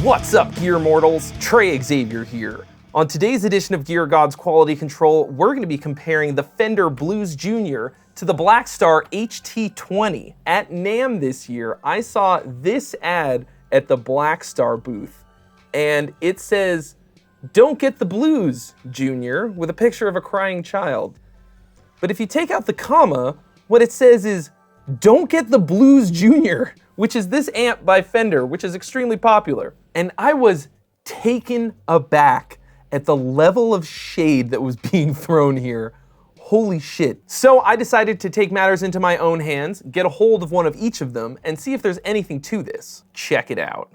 What's up, Gear Mortals? Trey Xavier here. On today's edition of Gear Gods Quality Control, we're going to be comparing the Fender Blues Jr. to the Blackstar HT20. At NAMM this year, I saw this ad at the Blackstar booth, and it says, "Don't get the Blues, Jr.," with a picture of a crying child. But if you take out the comma, what it says is, "Don't get the Blues Jr.," which is this amp by Fender, which is extremely popular. And I was taken aback at the level of shade that was being thrown here. Holy shit. So I decided to take matters into my own hands, get a hold of one of each of them, and see if there's anything to this. Check it out.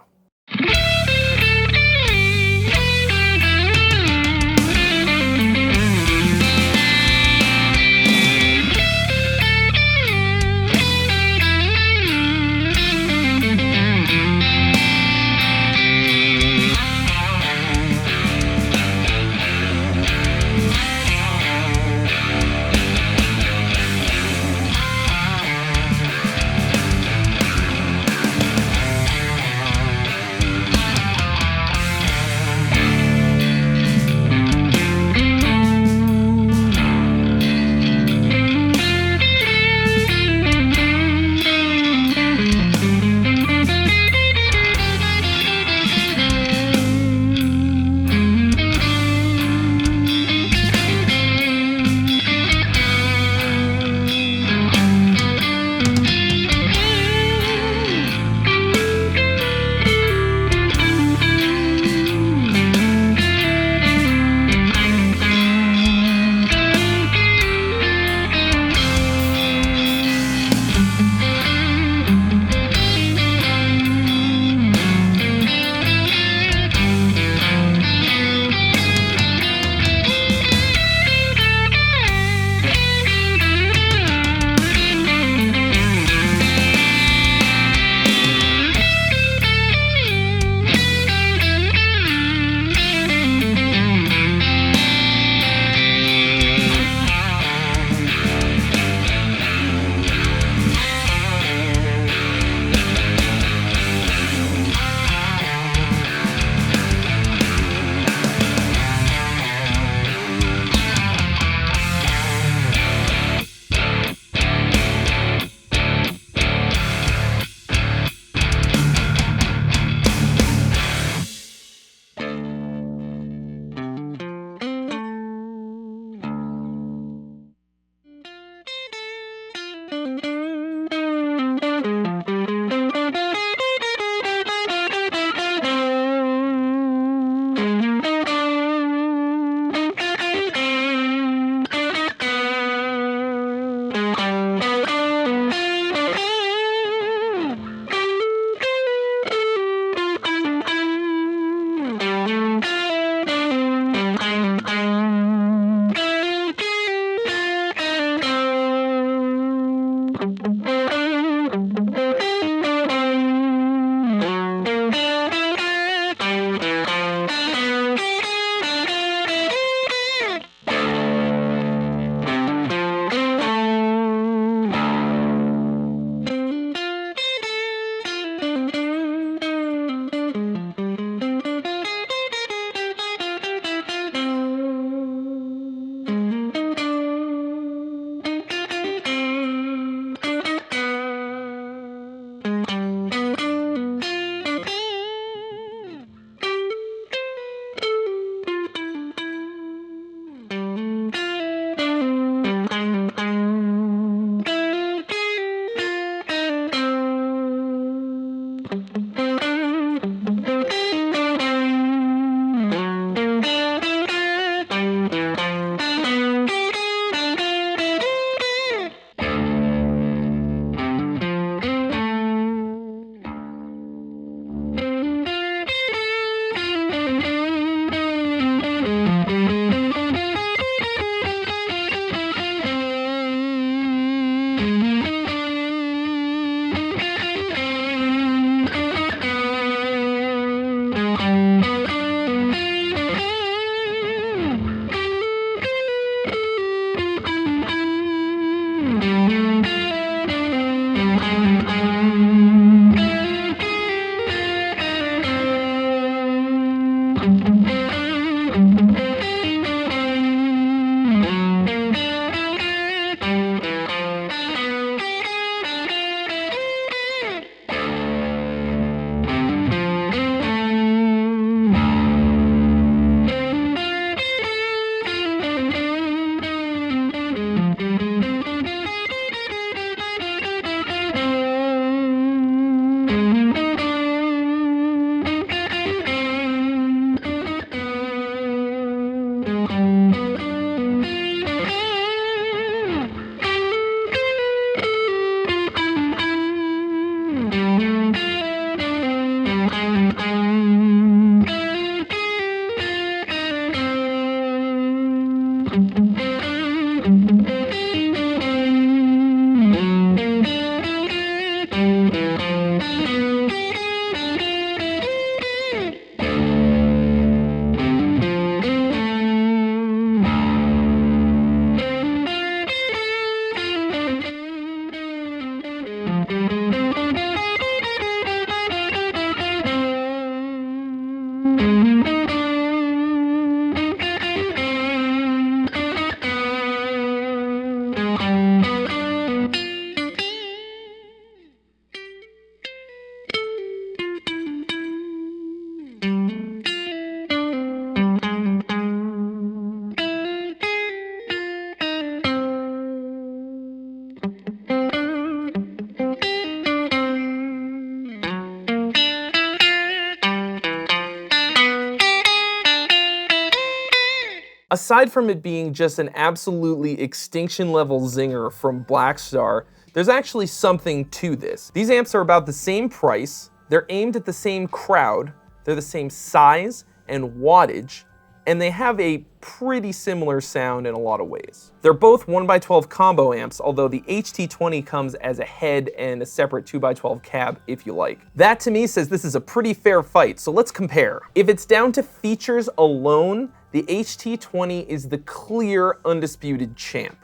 Aside from it being just an absolutely extinction level zinger from Blackstar, there's actually something to this. These amps are about the same price, they're aimed at the same crowd, they're the same size and wattage, and they have a pretty similar sound in a lot of ways. They're both 1x12 combo amps, although the HT20 comes as a head and a separate 2x12 cab if you like. That to me says this is a pretty fair fight, so let's compare. If it's down to features alone, the HT20 is the clear undisputed champ.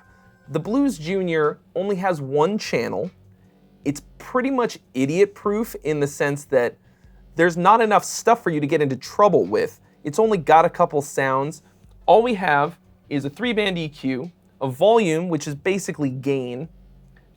The Blues Junior only has one channel. It's pretty much idiot-proof in the sense that there's not enough stuff for you to get into trouble with. It's only got a couple sounds. All we have is a 3-band EQ, a volume, which is basically gain,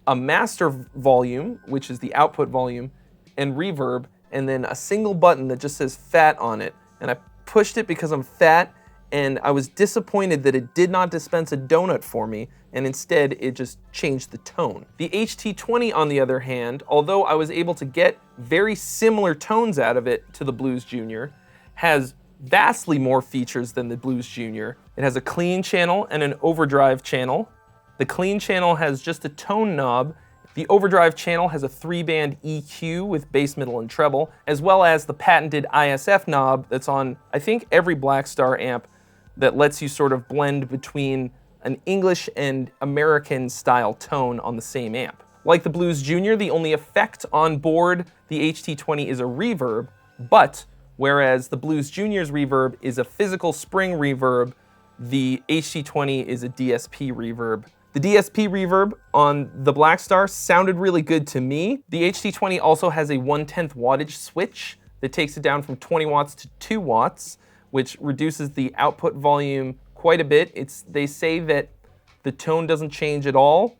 a master volume, which is the output volume, and reverb, and then a single button that just says fat on it. And I pushed it because I'm fat, and I was disappointed that it did not dispense a donut for me, and instead it just changed the tone. The HT20, on the other hand, although I was able to get very similar tones out of it to the Blues Junior, has vastly more features than the Blues Junior. It has a clean channel and an overdrive channel. The clean channel has just a tone knob. The overdrive channel has a 3-band EQ with bass, middle, and treble, as well as the patented ISF knob that's on, I think, every Blackstar amp that lets you sort of blend between an English and American style tone on the same amp. Like the Blues Junior, the only effect on board the HT20 is a reverb, but whereas the Blues Junior's reverb is a physical spring reverb, the HT20 is a DSP reverb. The DSP reverb on the Blackstar sounded really good to me. The HT20 also has a 1/10 wattage switch that takes it down from 20 watts to 2 watts, which reduces the output volume quite a bit. They say that the tone doesn't change at all.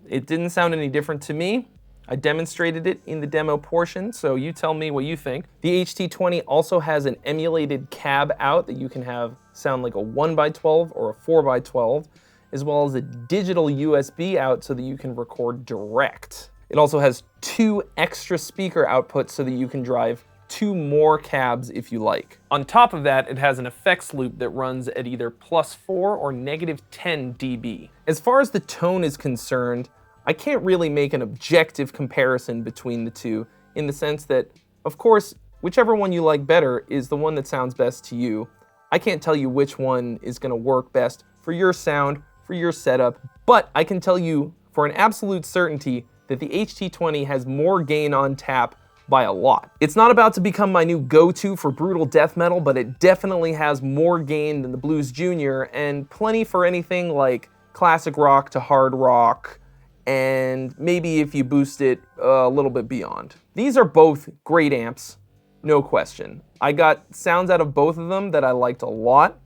It didn't sound any different to me. I demonstrated it in the demo portion, so you tell me what you think. The HT20 also has an emulated cab out that you can have sound like a 1x12 or a 4x12, as well as a digital USB out so that you can record direct. It also has 2 extra speaker outputs so that you can drive 2 more cabs if you like. On top of that, it has an effects loop that runs at either +4 or -10 dB. As far as the tone is concerned, I can't really make an objective comparison between the two in the sense that, of course, whichever one you like better is the one that sounds best to you. I can't tell you which one is gonna work best for your sound, for your setup, but I can tell you for an absolute certainty that the HT20 has more gain on tap by a lot. It's not about to become my new go-to for brutal death metal, but it definitely has more gain than the Blues Junior and plenty for anything like classic rock to hard rock, and maybe if you boost it a little bit beyond. These are both great amps, no question. I got sounds out of both of them that I liked a lot.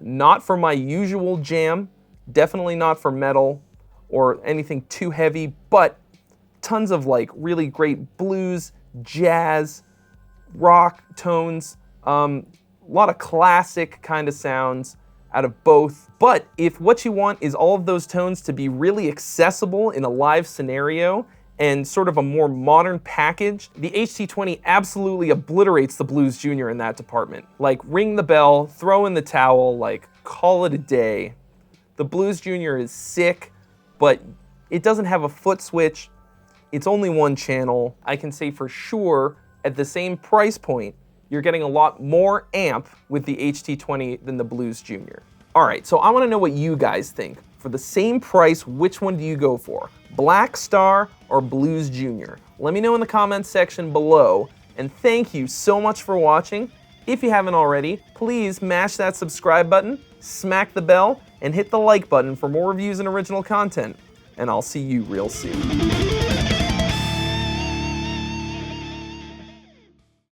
Not for my usual jam, definitely not for metal or anything too heavy, but tons of like really great blues, jazz, rock tones, a lot of classic kind of sounds out of both. But if what you want is all of those tones to be really accessible in a live scenario and sort of a more modern package, the HT20 absolutely obliterates the Blues Junior in that department. Like, ring the bell, throw in the towel, like, call it a day. The Blues Junior is sick, but it doesn't have a foot switch. It's only one channel. I can say for sure, at the same price point, you're getting a lot more amp with the HT20 than the Blues Junior. All right, so I wanna know what you guys think. For the same price, which one do you go for? Blackstar or Blues Junior? Let me know in the comments section below, and thank you so much for watching. If you haven't already, please mash that subscribe button, smack the bell, and hit the like button for more reviews and original content. And I'll see you real soon.